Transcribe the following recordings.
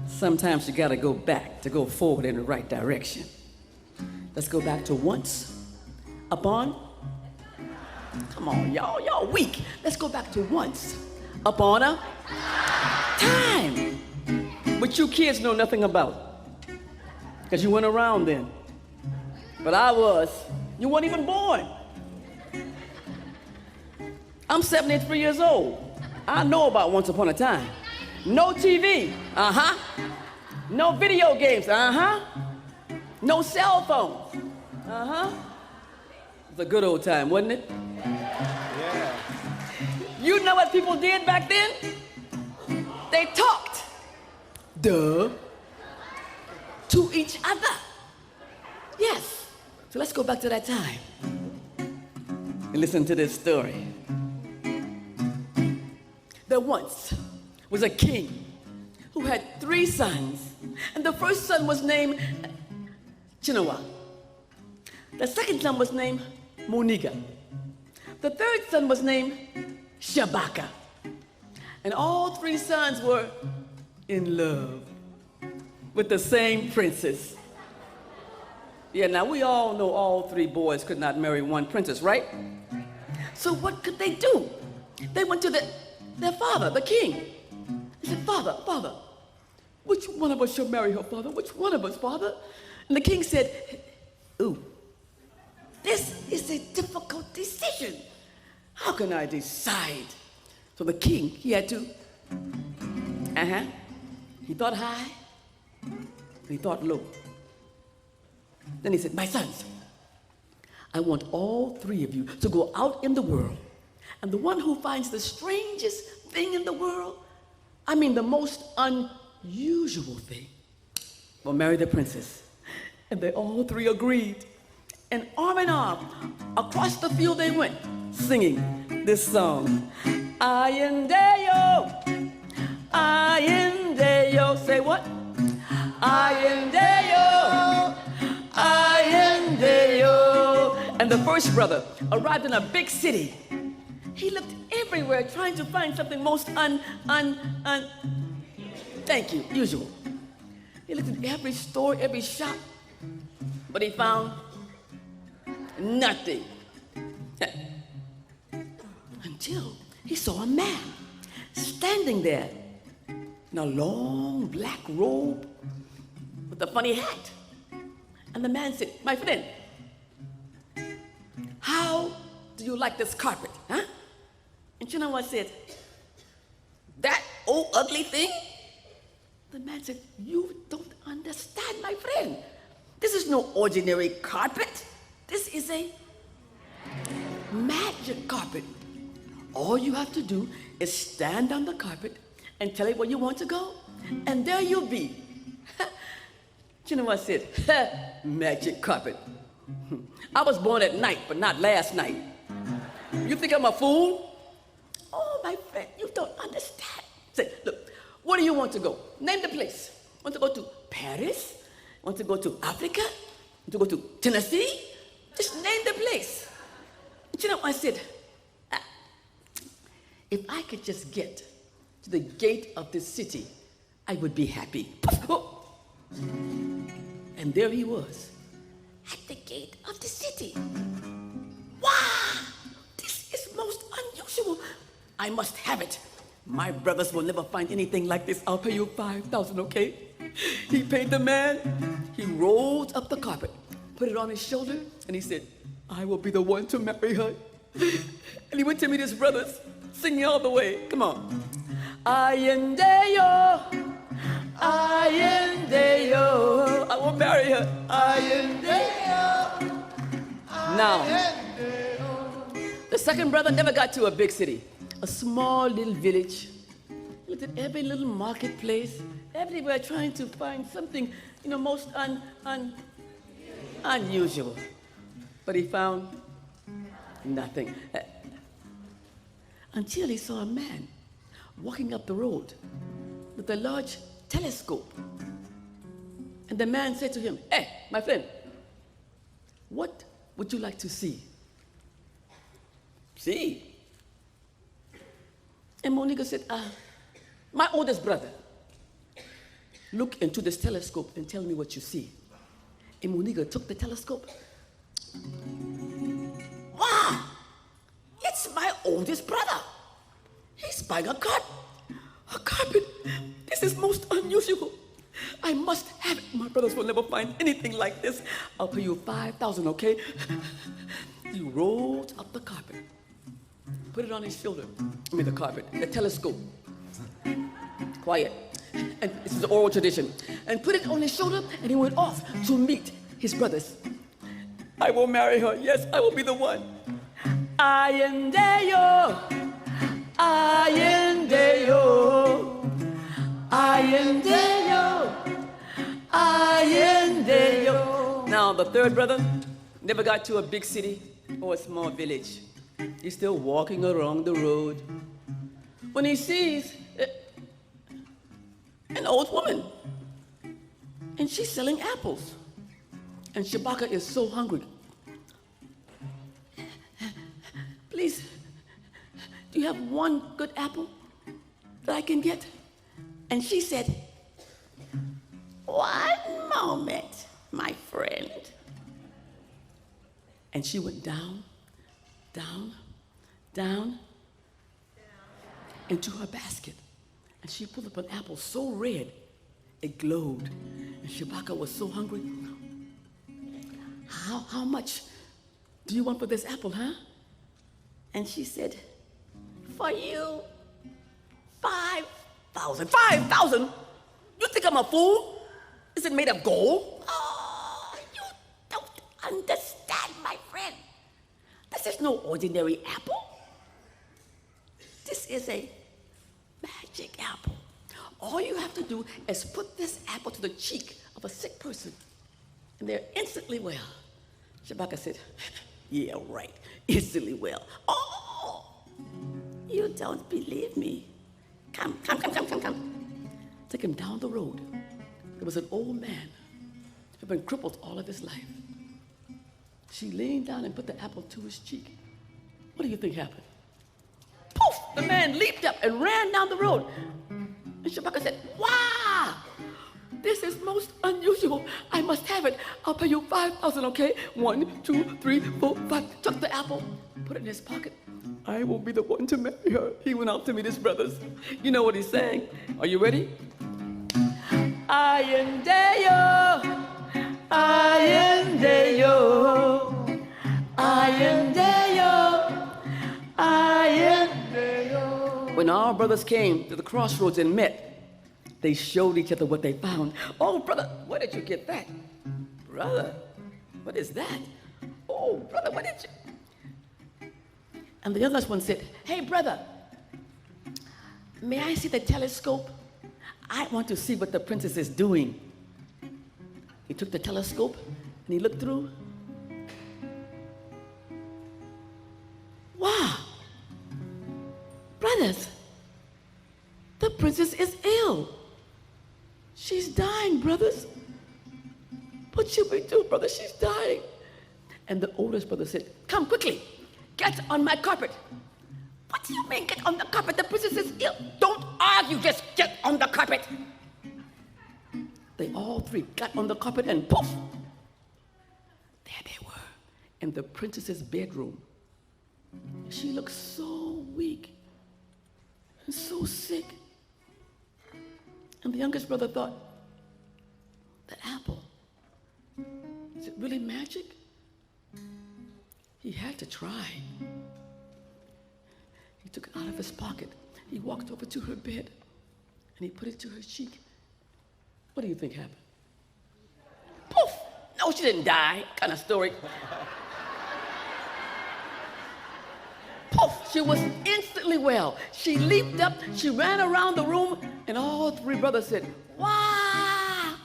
Sometimes you gotta go back to go forward in the right direction. Let's go back to once upon. Come on, y'all weak. Let's go back to once upon a time. But you kids know nothing about, because you weren't around then. But I was. You weren't even born. I'm 73 years old. I know about once upon a time. No TV, no video games, no cell phones, It was a good old time, wasn't it? Yeah. You know what people did back then? They talked, to each other. Yes. So let's go back to that time and listen to this story. There once was a king who had 3 sons, and the first son was named Chinawa. The second son was named Moniga. The third son was named Shabaka. And all 3 sons were in love with the same princess. Yeah, now we all know all 3 boys could not marry one princess, right? So what could they do? They went to their father, the king. He said, Father, which one of us shall marry her, Father? Which one of us, Father? And the king said, ooh, this is a difficult decision. How can I decide? So the king, he had to, he thought high, and he thought low. Then he said, my sons, I want all 3 of you to go out in the world, and the one who finds the strangest thing in the world, I mean the most unusual thing, will marry the princess. And they all 3 agreed. And arm in arm, across the field they went, singing this song. Ayendeyo, ayendeyo, say what? Ayendeyo, ayendeyo. And the first brother arrived in a big city. He looked everywhere trying to find something most thank you, usual. He looked at every store, every shop, but he found nothing. Until he saw a man standing there in a long black robe with a funny hat. And the man said, my friend, how do you like this carpet, huh? And you know what said? That old ugly thing? The man said, you don't understand, my friend. This is no ordinary carpet. This is a magic carpet. All you have to do is stand on the carpet and tell it where you want to go, and there you'll be. You know what I said? Magic carpet. I was born at night, but not last night. You think I'm a fool? Oh, my friend, you don't understand. Say, look, where do you want to go? Name the place. Want to go to Paris? Want to go to Africa? Want to go to Tennessee? Just name the place. You know, I said, if I could just get to the gate of this city, I would be happy. And there he was, at the gate of the city. Wow, this is most unusual. I must have it. My brothers will never find anything like this. I'll pay you 5,000, okay? He paid the man. He rolled up the carpet, put it on his shoulder, and he said, I will be the one to marry her. And he went to meet his brothers, singing all the way. Come on. Ayendeyo, ayendeyo, I will marry her. Ayendeyo. Now, the second brother never got to a big city. A small little village. Looked at every little marketplace, everywhere trying to find something, most unusual. But he found nothing. Until he saw a man walking up the road with a large telescope. And the man said to him, hey, my friend, what would you like to see? See? And Monica said, my oldest brother. look into this telescope and tell me what you see. And Muniga took the telescope. Wow! It's my oldest brother. He's buying a carpet. This is most unusual. I must have it. My brothers will never find anything like this. I'll pay you 5,000, okay? He rolled up the carpet, put it on his shoulder. The carpet, the telescope. Quiet. And this is the oral tradition. And put it on his shoulder, and he went off to meet his brothers. I will marry her. Yes, I will be the one. Ayendeyo, ayendeyo, ayendeyo, ayendeyo. Now, the third brother never got to a big city or a small village. He's still walking along the road when he sees an old woman, and she's selling apples. And Shabaka is so hungry. Please, do you have one good apple that I can get? And she said, one moment, my friend. And she went down, down, down, into her basket. And she pulled up an apple so red, it glowed. And Shabaka was so hungry. How much do you want for this apple, huh? And she said, for you, 5,000. 5,000? You think I'm a fool? Is it made of gold? Oh, you don't understand, my friend. This is no ordinary apple. This is a magic apple. All you have to do is put this apple to the cheek of a sick person, and they're instantly well. Shabaka said, yeah, right, instantly well. Oh, you don't believe me. Come. Took him down the road. There was an old man who'd been crippled all of his life. She leaned down and put the apple to his cheek. What do you think happened? Poof! The man leaped up and ran down the road. And Shabaka said, wow! This is most unusual. I must have it. I'll pay you 5,000, okay? 1, 2, 3, 4, 5. Took the apple, put it in his pocket. I will be the one to marry her. He went out to meet his brothers. You know what he's saying. Are you ready? Ayendeyo, ayendeyo, ayendeyo, ayendeyo. When our brothers came to the crossroads and met, they showed each other what they found. Oh, brother, where did you get that? Brother, what is that? Oh, brother, what did you? And the youngest one said, hey, brother, may I see the telescope? I want to see what the princess is doing. He took the telescope and he looked through. Wow. Brothers, the princess is ill. She's dying, brothers. What should we do, brother? She's dying. And the oldest brother said, come quickly, get on my carpet. What do you mean, get on the carpet? The princess is ill. Don't argue, just get on the carpet. They all three got on the carpet and poof, there they were in the princess's bedroom. She looked so weak and so sick. And the youngest brother thought, that apple, is it really magic? He had to try. He took it out of his pocket. He walked over to her bed and he put it to her cheek. What do you think happened? Poof! No, she didn't die. What kind of story? Poof! She was instantly well. She leaped up, she ran around the room, and all three brothers said, wow!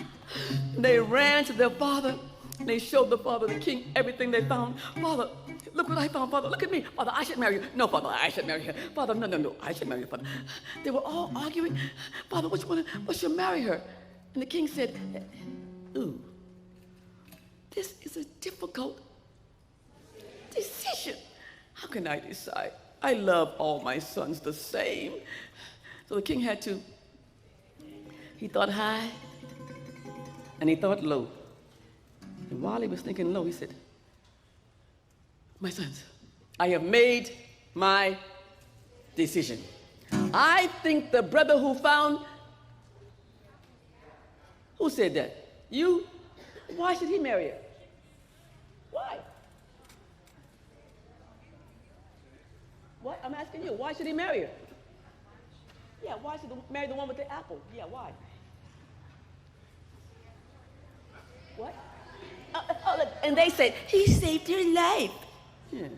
They ran to their father, and they showed the father, the king, everything they found. Father, look what I found, Father. Look at me. Father, I should marry you. No, Father, I should marry her. Father, no, I should marry you, Father. They were all arguing. Father, which one should marry her? And the king said, ooh, this is a difficult decision. How can I decide? I love all my sons the same. So the king had to, he thought high, And he thought low. And while he was thinking low, he said, my sons, I have made my decision. I think the brother who found... Who said that? You? Why should he marry her? Why? What? I'm asking you. Why should he marry her? Yeah, why should he marry the one with the apple? Yeah, why? What? And they said, he saved your life. Yeah.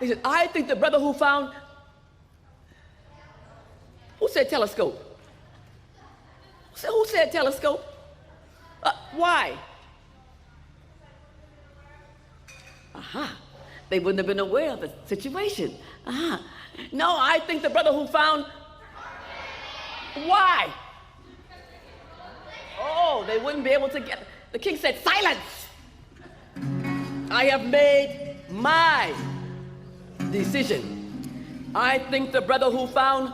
They said, I think the brother who found... Who said telescope? Who said telescope? Why? Aha. They wouldn't have been aware of the situation. Aha. No, I think the brother who found... Why? Oh, they wouldn't be able to get... The king said, silence! I have made my decision. I think the brother who found...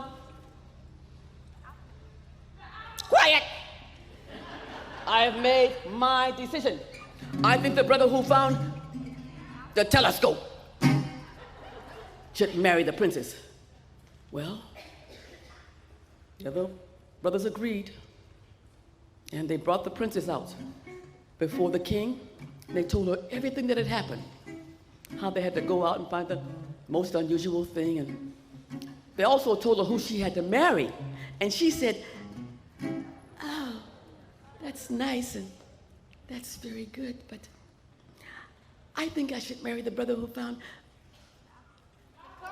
Quiet! I have made my decision. I think the brother who found the telescope should marry the princess. Well, the other brothers agreed, and they brought the princess out before the king. And they told her everything that had happened, how they had to go out and find the most unusual thing, and they also told her who she had to marry. And she said, oh, that's nice and that's very good, but I think I should marry the brother who found,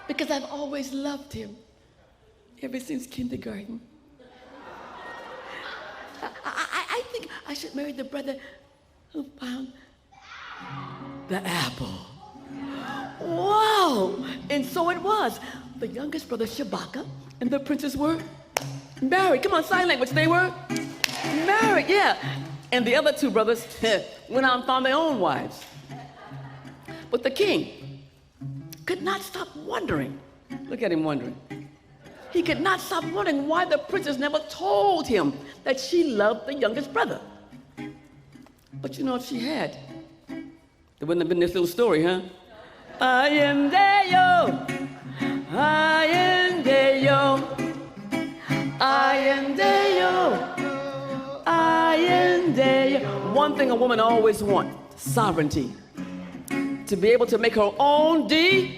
because I've always loved him ever since kindergarten. I think I should marry the brother who found the apple. Whoa! And so it was. The youngest brother, Shabaka, and the princess were married. Come on, sign language. They were married, yeah. And the other two brothers went out and found their own wives. But the king could not stop wondering. Look at him wondering. He could not stop wondering why the princess never told him that she loved the youngest brother. But you know, if she had, there wouldn't have been this little story, huh? I am there, yo. I am there, yo. I am there, yo. I am there, yo. One thing a woman always wants, sovereignty. To be able to make her own decision.